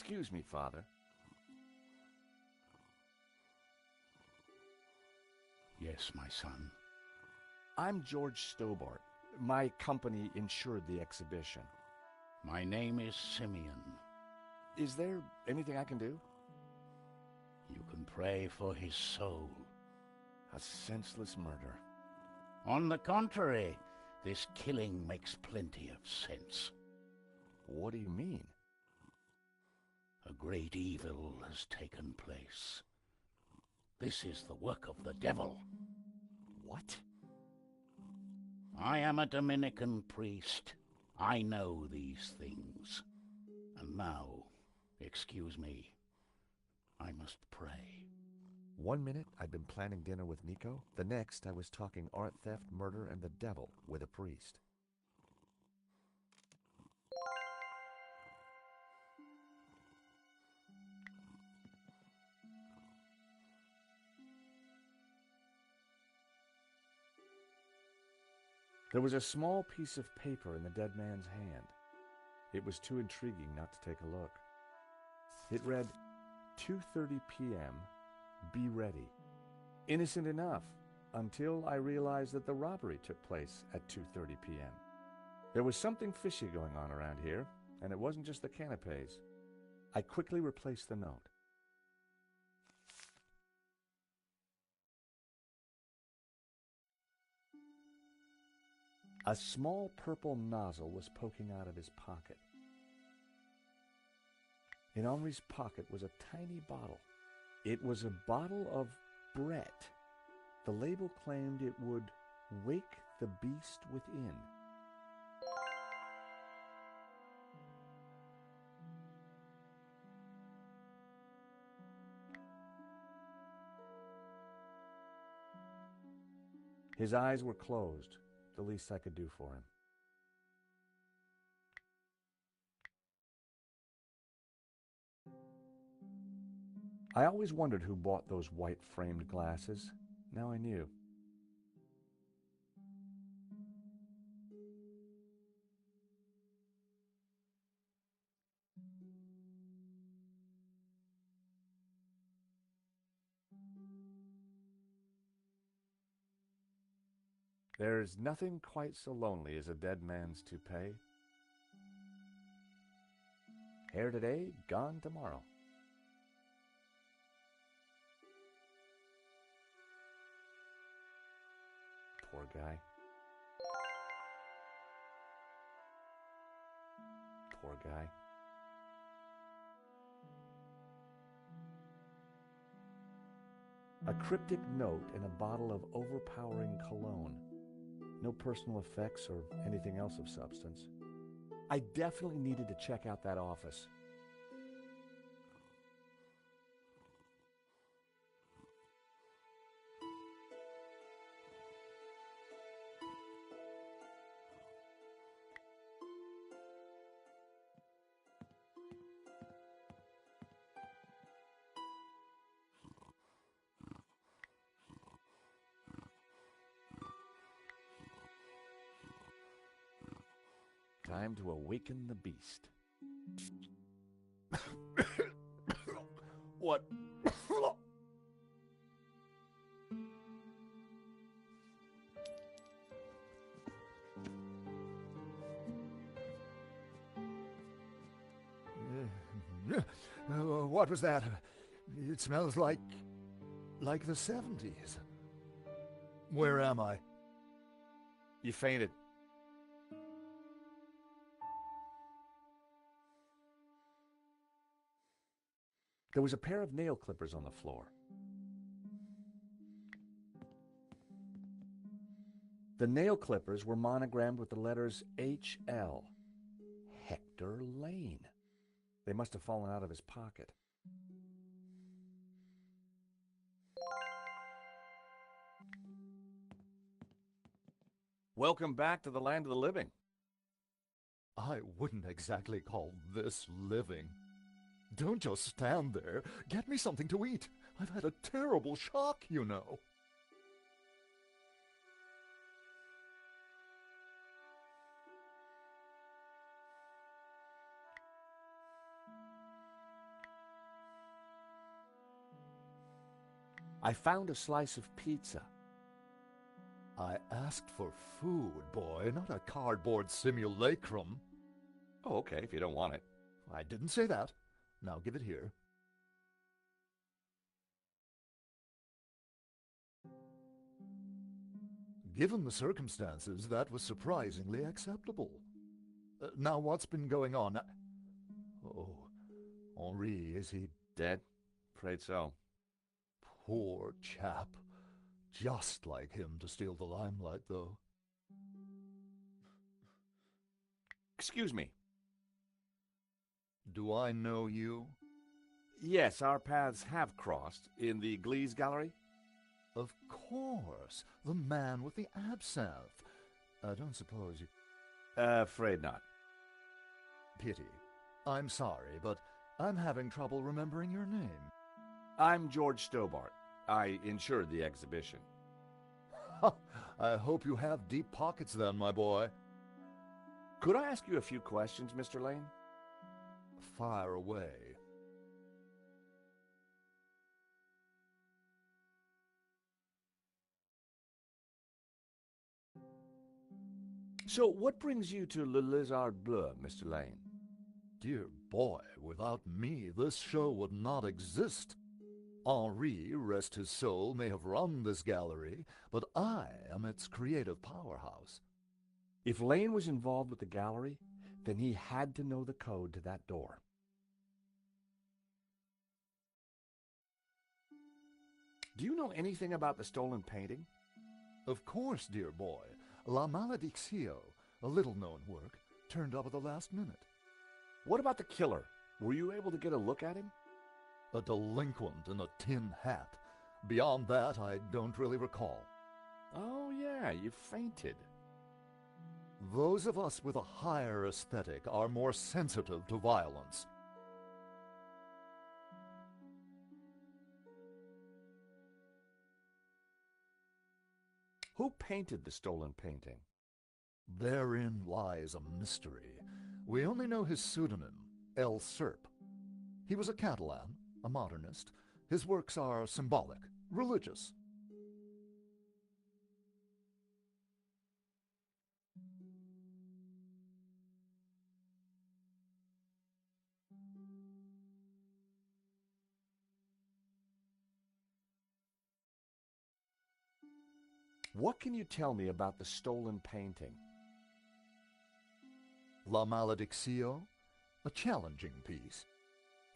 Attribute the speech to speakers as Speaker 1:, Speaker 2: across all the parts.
Speaker 1: Excuse me, Father.
Speaker 2: Yes, my son.
Speaker 1: I'm George Stobart. My company insured the exhibition.
Speaker 2: My name is Simeon.
Speaker 1: Is there anything I can do?
Speaker 2: You can pray for his soul.
Speaker 1: A senseless murder.
Speaker 2: On the contrary, this killing makes plenty of sense.
Speaker 1: What do you mean?
Speaker 2: A great evil has taken place. This is the work of the devil.
Speaker 1: What?
Speaker 2: I am a Dominican priest. I know these things. And now, excuse me, I must pray.
Speaker 1: 1 minute I'd been planning dinner with Nico. The next I was talking art theft, murder, and the devil with a priest. There was a small piece of paper in the dead man's hand. It was too intriguing not to take a look. It read, 2:30 p.m., be ready. Innocent enough, until I realized that the robbery took place at 2:30 p.m. There was something fishy going on around here, and it wasn't just the canapes. I quickly replaced the note. A small purple nozzle was poking out of his pocket. In Henri's pocket was a tiny bottle. It was a bottle of Brett. The label claimed it would wake the beast within. His eyes were closed, the least I could do for him. I always wondered who bought those white framed glasses. Now I knew. There's nothing quite so lonely as a dead man's toupee. Hair today, gone tomorrow. Poor guy. Poor guy. A cryptic note and a bottle of overpowering cologne. No personal effects or anything else of substance. I definitely needed to check out that office. Time to awaken the beast. What?
Speaker 3: What was that? It smells like the 70s. Where am I?
Speaker 1: You fainted. There was a pair of nail clippers on the floor. The nail clippers were monogrammed with the letters H.L. Hector Lane. They must have fallen out of his pocket. Welcome back to the land of the living.
Speaker 3: I wouldn't exactly call this living. Don't just stand there. Get me something to eat. I've had a terrible shock, you know.
Speaker 1: I found a slice of pizza.
Speaker 3: I asked for food, boy, not a cardboard simulacrum.
Speaker 1: Oh, okay, if you don't want it.
Speaker 3: I didn't say that. Now give it here. Given the circumstances, that was surprisingly acceptable. Now what's been going on? Oh, Henri, is he
Speaker 1: Dead? Afraid so.
Speaker 3: poor chap? Just like him to steal the limelight, though.
Speaker 1: Excuse me.
Speaker 3: Do I know you?
Speaker 1: Yes, our paths have crossed in the Glees Gallery.
Speaker 3: Of course, the man with the absinthe. I don't suppose you...
Speaker 1: Afraid not.
Speaker 3: Pity. I'm sorry, but I'm having trouble remembering your name.
Speaker 1: I'm George Stobart. I insured the exhibition.
Speaker 3: I hope you have deep pockets then, my boy.
Speaker 1: Could I ask you a few questions, Mr. Lane?
Speaker 3: Fire away.
Speaker 1: So, what brings you to Le Lézard Bleu, Mr. Lane?
Speaker 3: Dear boy, without me, this show would not exist. Henri, rest his soul, may have run this gallery, but I am its creative powerhouse.
Speaker 1: If Lane was involved with the gallery, then he had to know the code to that door. Do you know anything about the stolen painting?
Speaker 3: Of course, dear boy. La Maledictio, a little-known work, turned up at the last minute.
Speaker 1: What about the killer? Were you able to get a look at him?
Speaker 3: A delinquent in a tin hat. Beyond that, I don't really recall.
Speaker 1: Oh, yeah, you fainted.
Speaker 3: Those of us with a higher aesthetic are more sensitive to violence.
Speaker 1: Who painted the stolen painting?
Speaker 3: Therein lies a mystery. We only know his pseudonym, El Serp. He was a Catalan, a modernist. His works are symbolic, religious.
Speaker 1: What can you tell me about the stolen painting?
Speaker 3: La Maledictio, a challenging piece.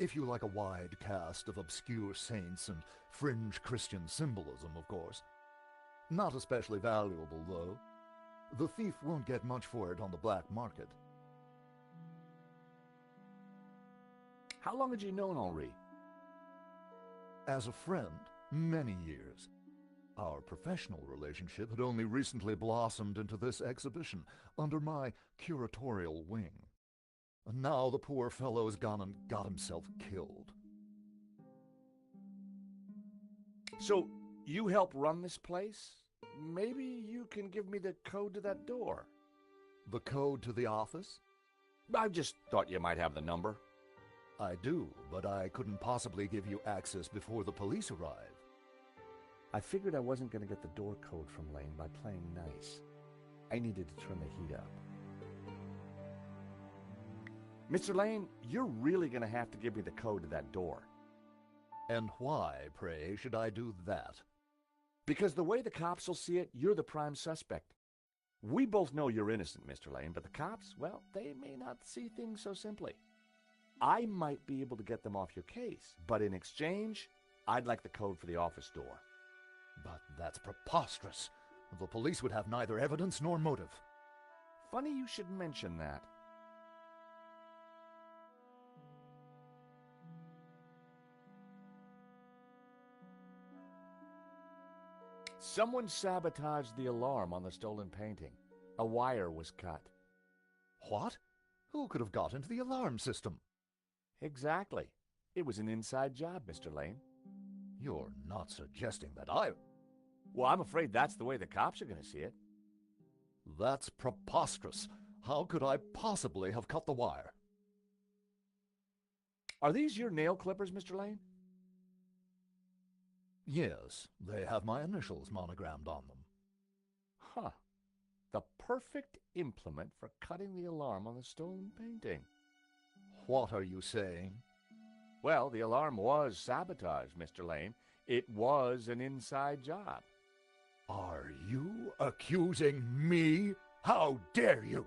Speaker 3: If you like a wide cast of obscure saints and fringe Christian symbolism, of course. Not especially valuable, though. The thief won't get much for it on the black market.
Speaker 1: How long had you known Henri?
Speaker 3: As a friend, many years. Our professional relationship had only recently blossomed into this exhibition, under my curatorial wing. And now the poor fellow has gone and got himself killed.
Speaker 1: So, you help run this place? Maybe you can give me the code to that door.
Speaker 3: The code to the office?
Speaker 1: I just thought you might have the number.
Speaker 3: I do, but I couldn't possibly give you access before the police arrive.
Speaker 1: I figured I wasn't going to get the door code from Lane by playing nice. I needed to turn the heat up. Mr. Lane, you're really going to have to give me the code to that door.
Speaker 3: And why, pray, should I do that?
Speaker 1: Because the way the cops will see it, you're the prime suspect. We both know you're innocent, Mr. Lane, but the cops, well, they may not see things so simply. I might be able to get them off your case, but in exchange, I'd like the code for the office door.
Speaker 3: But that's preposterous. The police would have neither evidence nor motive.
Speaker 1: Funny you should mention that. Someone sabotaged the alarm on the stolen painting. A wire was cut.
Speaker 3: What? Who could have got into the alarm system?
Speaker 1: Exactly. It was an inside job, Mr. Lane.
Speaker 3: You're not suggesting that I...
Speaker 1: Well, I'm afraid that's the way the cops are going to see it.
Speaker 3: That's preposterous. How could I possibly have cut the wire?
Speaker 1: Are these your nail clippers, Mr. Lane?
Speaker 3: Yes, they have my initials monogrammed on them.
Speaker 1: Huh. The perfect implement for cutting the alarm on the stone painting.
Speaker 3: What are you saying?
Speaker 1: Well, the alarm was sabotaged, Mr. Lane. It was an inside job.
Speaker 3: Are you accusing me? How dare you?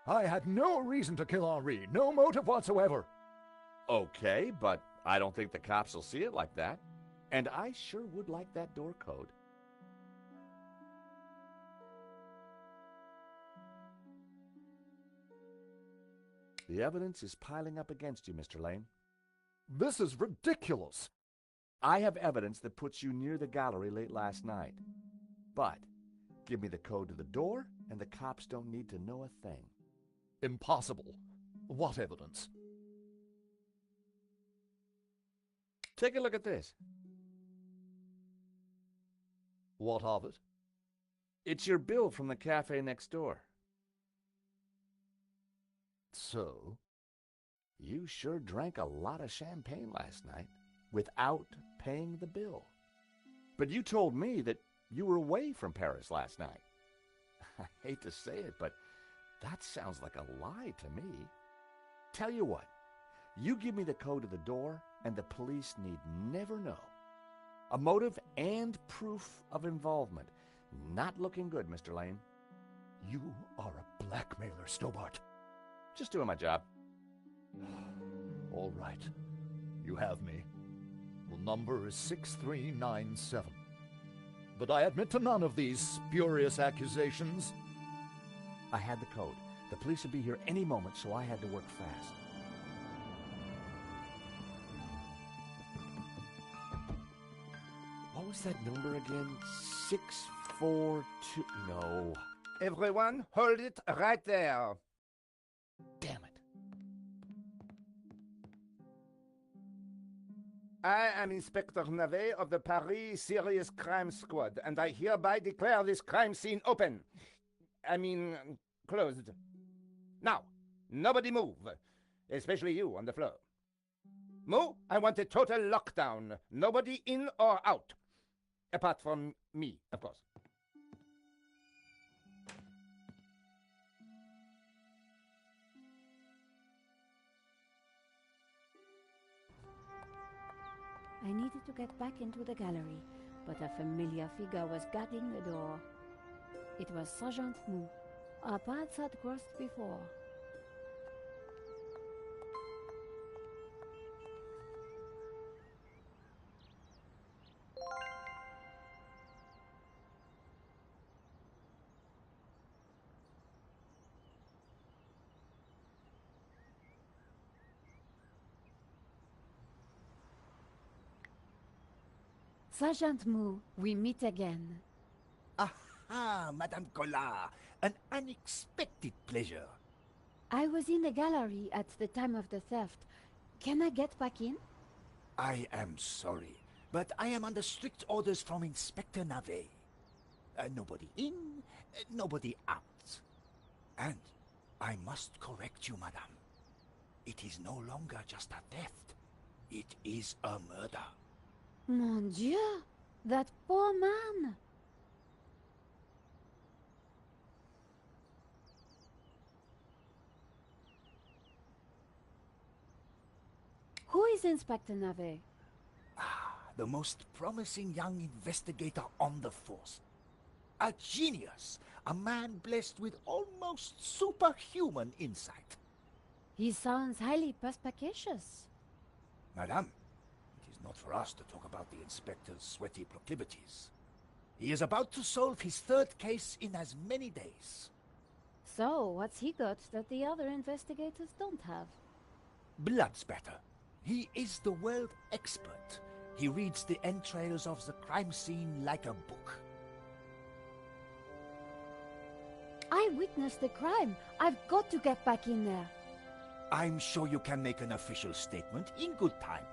Speaker 3: I had no reason to kill Henri, no motive whatsoever.
Speaker 1: Okay, but I don't think the cops will see it like that. And I sure would like that door code. The evidence is piling up against you, Mr. Lane.
Speaker 3: This is ridiculous.
Speaker 1: I have evidence that puts you near the gallery late last night. But give me the code to the door, and the cops don't need to know a thing.
Speaker 3: Impossible. What evidence?
Speaker 1: Take a look at this.
Speaker 3: What of it?
Speaker 1: It's your bill from the cafe next door.
Speaker 3: So?
Speaker 1: You sure drank a lot of champagne last night without paying the bill. But you told me that you were away from Paris last night. I hate to say it, but that sounds like a lie to me. Tell you what, you give me the code to the door, and the police need never know. A motive and proof of involvement. Not looking good, Mr. Lane.
Speaker 3: You are a blackmailer, Stobart.
Speaker 1: Just doing my job.
Speaker 3: All right. You have me. The number is 6397. But I admit to none of these spurious accusations.
Speaker 1: I had the code. The police would be here any moment, so I had to work fast. What was that number again? 642... No.
Speaker 4: Everyone, hold it right there.
Speaker 1: Damn it.
Speaker 4: I am Inspector Navet of the Paris Serious Crime Squad, and I hereby declare this crime scene open. Closed. Now, nobody move, especially you on the floor. Mo, I want a total lockdown. Nobody in or out. Apart from me, of course.
Speaker 5: I needed to get back into the gallery, but a familiar figure was guarding the door. It was Sergeant Mou. Our paths had crossed before. Sergeant Mou, we meet again.
Speaker 6: Aha, Madame Collard, an unexpected pleasure.
Speaker 5: I was in the gallery at the time of the theft. Can I get back in?
Speaker 6: I am sorry, but I am under strict orders from Inspector Navet. Nobody in, nobody out. And I must correct you, Madame. It is no longer just a theft. It is a murder.
Speaker 5: Mon Dieu! That poor man! Who is Inspector Navet?
Speaker 6: The most promising young investigator on the force. A genius, a man blessed with almost superhuman insight.
Speaker 5: He sounds highly perspicacious.
Speaker 6: Madame, it is not for us to talk about the inspector's sweaty proclivities. He is about to solve his third case in as many days.
Speaker 5: So, what's he got that the other investigators don't have?
Speaker 6: Blood spatter. He is the world expert. He reads the entrails of the crime scene like a book.
Speaker 5: I witnessed the crime. I've got to get back in there.
Speaker 6: I'm sure you can make an official statement in good time.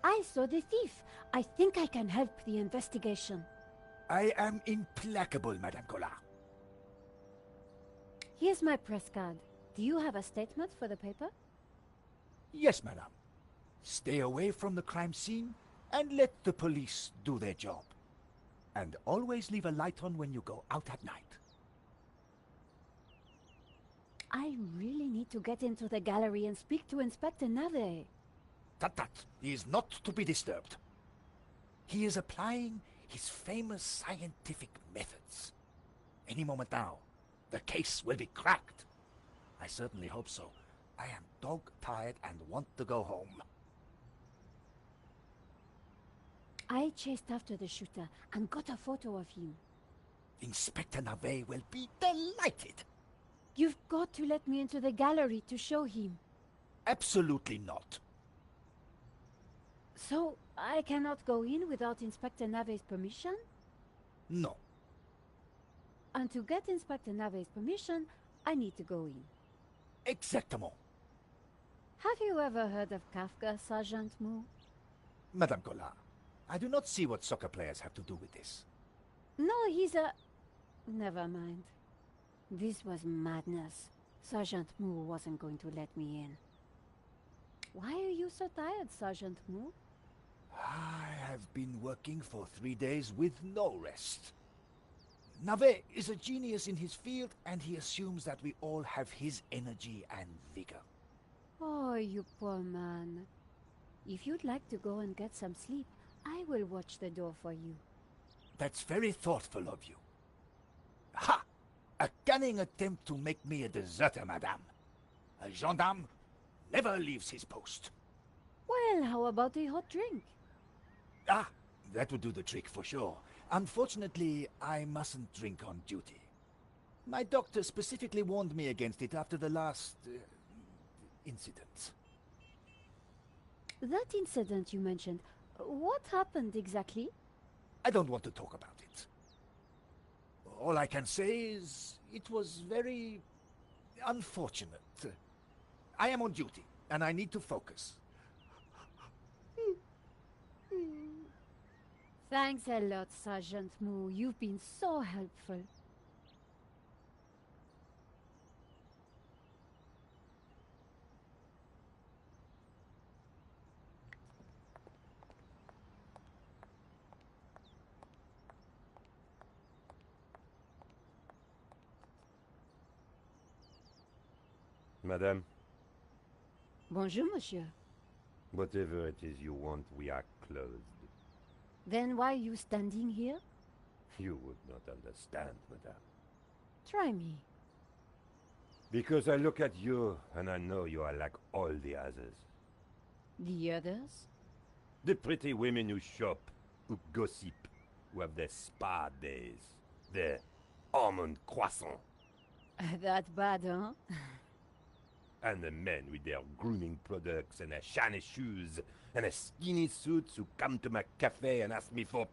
Speaker 5: I saw the thief. I think I can help the investigation.
Speaker 6: I am implacable, Madame Collard.
Speaker 5: Here's my press card. Do you have a statement for the paper?
Speaker 6: Yes, Madame. Stay away from the crime scene and let the police do their job. And always leave a light on when you go out at night.
Speaker 5: I really need to get into the gallery and speak to Inspector Nave.
Speaker 6: Tut. He is not to be disturbed. He is applying his famous scientific methods. Any moment now, the case will be cracked. I certainly hope so. I am dog-tired and want to go home.
Speaker 5: I chased after the shooter and got a photo of him.
Speaker 6: Inspector Nave will be delighted.
Speaker 5: You've got to let me into the gallery to show him.
Speaker 6: Absolutely not.
Speaker 5: So, I cannot go in without Inspector Nave's permission?
Speaker 6: No.
Speaker 5: And to get Inspector Nave's permission, I need to go in.
Speaker 6: Exactement.
Speaker 5: Have you ever heard of Kafka, Sergeant Moo?
Speaker 6: Madame Collard, I do not see what soccer players have to do with this.
Speaker 5: No, he's a... Never mind. This was madness. Sergeant Moo wasn't going to let me in. Why are you so tired, Sergeant Moo?
Speaker 6: I have been working for 3 days with no rest. Nave is a genius in his field, and he assumes that we all have his energy and vigor.
Speaker 5: Oh, you poor man. If you'd like to go and get some sleep, I will watch the door for you.
Speaker 6: That's very thoughtful of you. Ha! A cunning attempt to make me a deserter, madame. A gendarme never leaves his post.
Speaker 5: Well, how about a hot drink?
Speaker 6: Ah, that would do the trick for sure. Unfortunately, I mustn't drink on duty. My doctor specifically warned me against it after the last... incident.
Speaker 5: That incident you mentioned, what happened exactly?
Speaker 6: I don't want to talk about it. All I can say is it was very unfortunate. I am on duty, and I need to focus.
Speaker 5: Thanks a lot, Sergeant Moo. You've been so helpful.
Speaker 7: Madame,
Speaker 5: Bonjour, monsieur.
Speaker 7: whatever it is you want, we are closed.
Speaker 5: Then why are you standing here?
Speaker 7: You would not understand, madame.
Speaker 5: Try me.
Speaker 7: Because I look at you, and I know you are like all the others.
Speaker 5: The others?
Speaker 7: The pretty women who shop, who gossip, who have their spa days, their almond croissant.
Speaker 5: That bad, huh?
Speaker 7: And the men with their grooming products and their shiny shoes and their skinny suits who come to my cafe and ask me for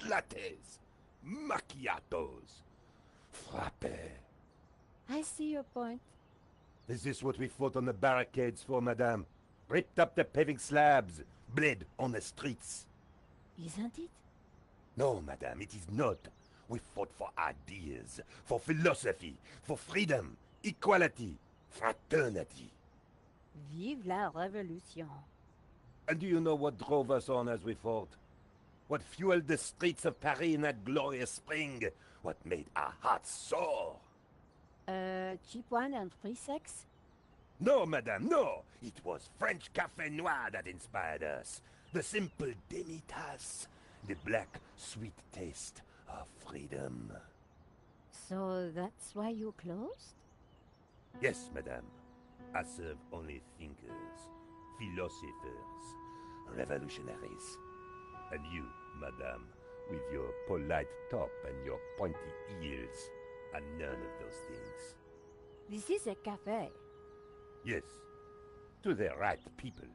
Speaker 7: lattes, macchiatos, frappe.
Speaker 5: I see your point.
Speaker 7: Is this what we fought on the barricades for, madame? Ripped up the paving slabs, bled on the streets.
Speaker 5: Isn't it?
Speaker 7: No, madame, it is not. We fought for ideas, for philosophy, for freedom, equality, fraternity.
Speaker 5: Vive la révolution.
Speaker 7: And do you know what drove us on as we fought? What fueled the streets of Paris in that glorious spring? What made our hearts soar?
Speaker 5: Cheap wine and free sex?
Speaker 7: No, madame, no! It was French Café Noir that inspired us. The simple demi-tasse. The black, sweet taste of freedom.
Speaker 5: So that's why you closed?
Speaker 7: Yes, madame. I serve only thinkers, philosophers, revolutionaries. And you, madame, with your polite top and your pointy ears, are none of those things.
Speaker 5: This is a cafe.
Speaker 7: Yes, to the right people.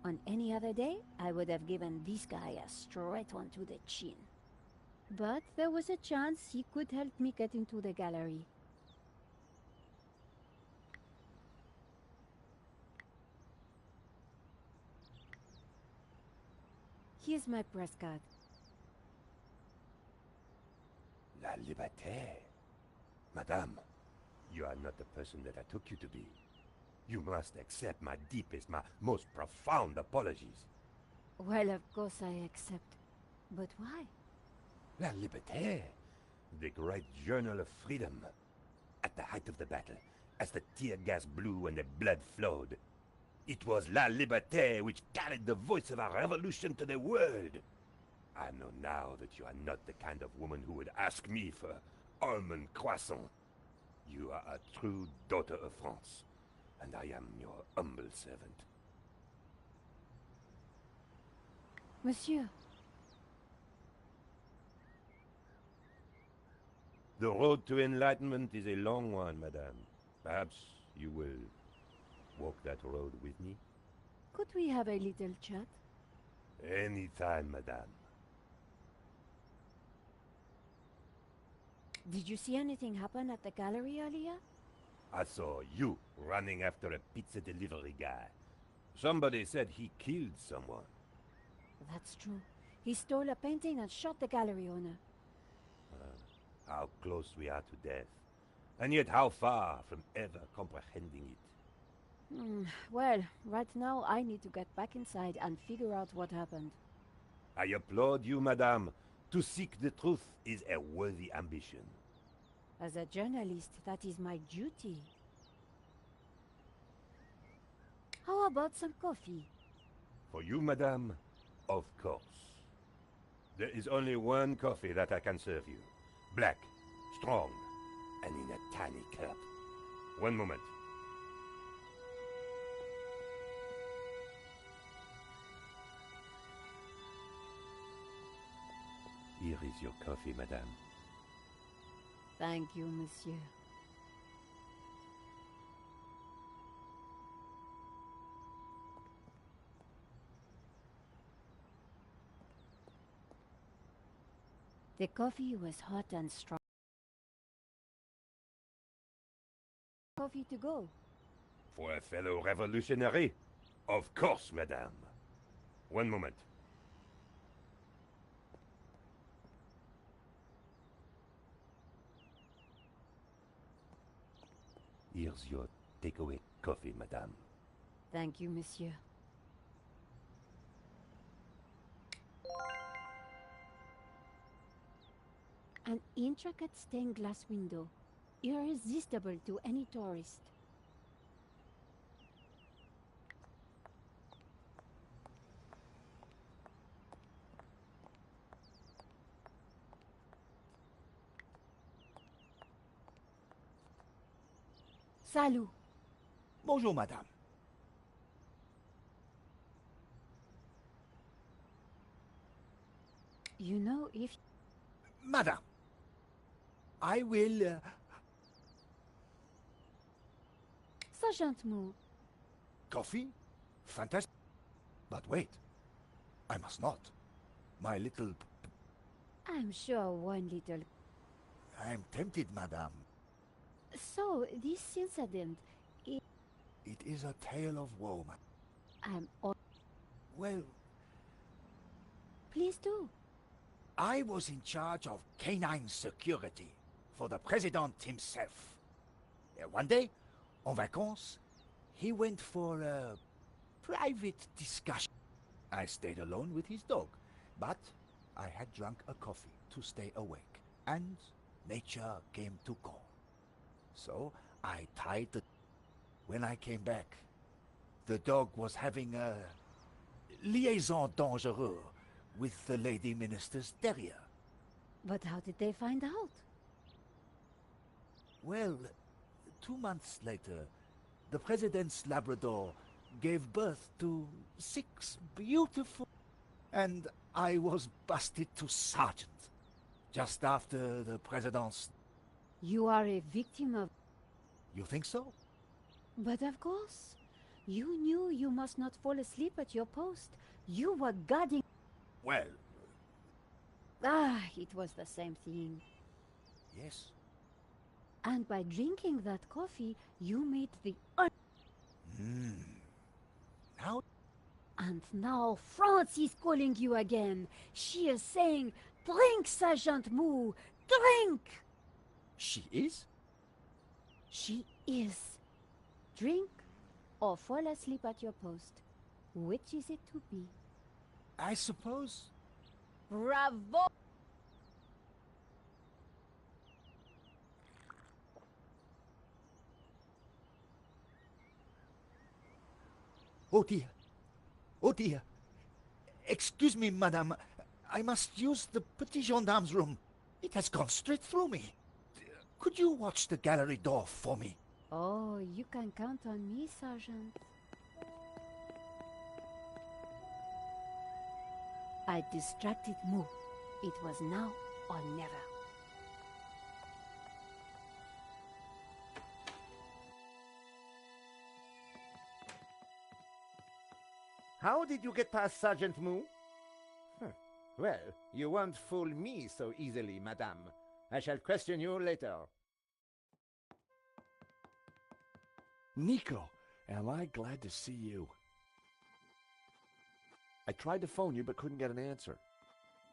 Speaker 5: On any other day, I would have given this guy a straight one to the chin. But there was a chance he could help me get into the gallery. Here's my press card.
Speaker 7: La liberté. Madame, you are not the person that I took you to be. You must accept my deepest, my most profound apologies.
Speaker 5: Well, of course I accept. But why?
Speaker 7: La Liberté, the great journal of freedom. At the height of the battle, as the tear gas blew and the blood flowed, it was La Liberté which carried the voice of our revolution to the world. I know now that you are not the kind of woman who would ask me for almond croissant. You are a true daughter of France, and I am your humble servant.
Speaker 5: Monsieur,
Speaker 7: The road to enlightenment is a long one, madame. Perhaps you will walk that road with me?
Speaker 5: could we have a little chat?
Speaker 7: Any time, madame.
Speaker 5: Did you see anything happen at the gallery earlier?
Speaker 7: I saw you running after a pizza delivery guy. Somebody said he killed someone.
Speaker 5: That's true. He stole a painting and shot the gallery owner.
Speaker 7: How close we are to death, and yet how far from ever comprehending it.
Speaker 5: Well, right now I need to get back inside and figure out what happened.
Speaker 7: I applaud you, madame. To seek the truth is a worthy ambition.
Speaker 5: As a journalist, that is my duty. How about some coffee?
Speaker 7: For you, madame, of course. There is only one coffee that I can serve you. Black, strong, and in a tiny cup. One moment. Here is your coffee, madame.
Speaker 5: Thank you, monsieur. The coffee was hot and strong. Coffee to go.
Speaker 7: For a fellow revolutionary? Of course, madame. One moment. Here's your takeaway coffee, madame.
Speaker 5: Thank you, monsieur. An intricate stained glass window, irresistible to any tourist. Salut.
Speaker 6: Bonjour, madame.
Speaker 5: You know, if...
Speaker 6: Madame, I will...
Speaker 5: Sergeant Moo,
Speaker 6: Coffee? Fantastic. But wait, I must not. My little...
Speaker 5: I'm sure one little...
Speaker 6: I am tempted, madame.
Speaker 5: So, this incident,
Speaker 6: It is a tale of woe,
Speaker 5: I'm all...
Speaker 6: Well,
Speaker 5: Please do.
Speaker 6: I was in charge of canine security for the president himself. One day, en vacances, he went for a private discussion. I stayed alone with his dog, but I had drunk a coffee to stay awake, and nature came to call. So I tied the... When I came back, the dog was having a liaison dangereuse with the lady minister's terrier.
Speaker 5: But how did they find out?
Speaker 6: Well, 2 months later, the president's Labrador gave birth to 6 beautiful... And I was busted to sergeant, just after the president's...
Speaker 5: You are a victim of...
Speaker 6: You think so?
Speaker 5: But of course. You knew you must not fall asleep at your post. You were guarding...
Speaker 6: Well,
Speaker 5: It was the same thing.
Speaker 6: yes.
Speaker 5: And by drinking that coffee, you made the...
Speaker 6: Now,
Speaker 5: And now France is calling you again. She is saying, drink, Sergeant Moo, drink!
Speaker 6: she is?
Speaker 5: She is. Drink or fall asleep at your post. Which is it to be?
Speaker 6: I suppose.
Speaker 5: Bravo!
Speaker 6: Oh dear. Oh dear. Excuse me, madame. I must use the petit gendarme's room. It has gone straight through me. Could you watch the gallery door for me?
Speaker 5: Oh, you can count on me, Sergeant. I distracted Moo. It was now or never.
Speaker 4: How did you get past Sergeant Moo? Well, you won't fool me so easily, madame. I shall question you later.
Speaker 1: Nico, am I glad to see you. I tried to phone you but couldn't get an answer.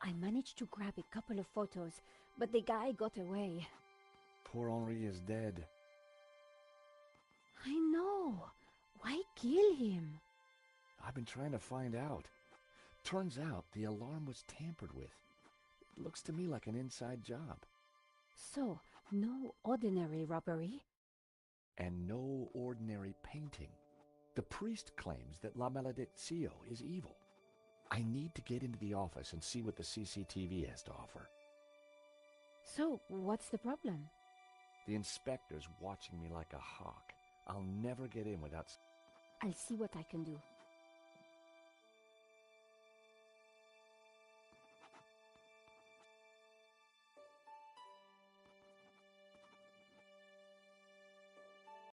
Speaker 5: I managed to grab a couple of photos, but the guy got away.
Speaker 1: Poor Henri is dead.
Speaker 5: I know. Why kill him?
Speaker 1: I've been trying to find out. Turns out the alarm was tampered with. It looks to me like an inside job.
Speaker 5: So, no ordinary robbery?
Speaker 1: And no ordinary painting. The priest claims that La Maledictio is evil. I need to get into the office and see what the CCTV has to offer.
Speaker 5: So, what's the problem?
Speaker 1: The inspector's watching me like a hawk. I'll never get in without...
Speaker 5: I'll see what I can do.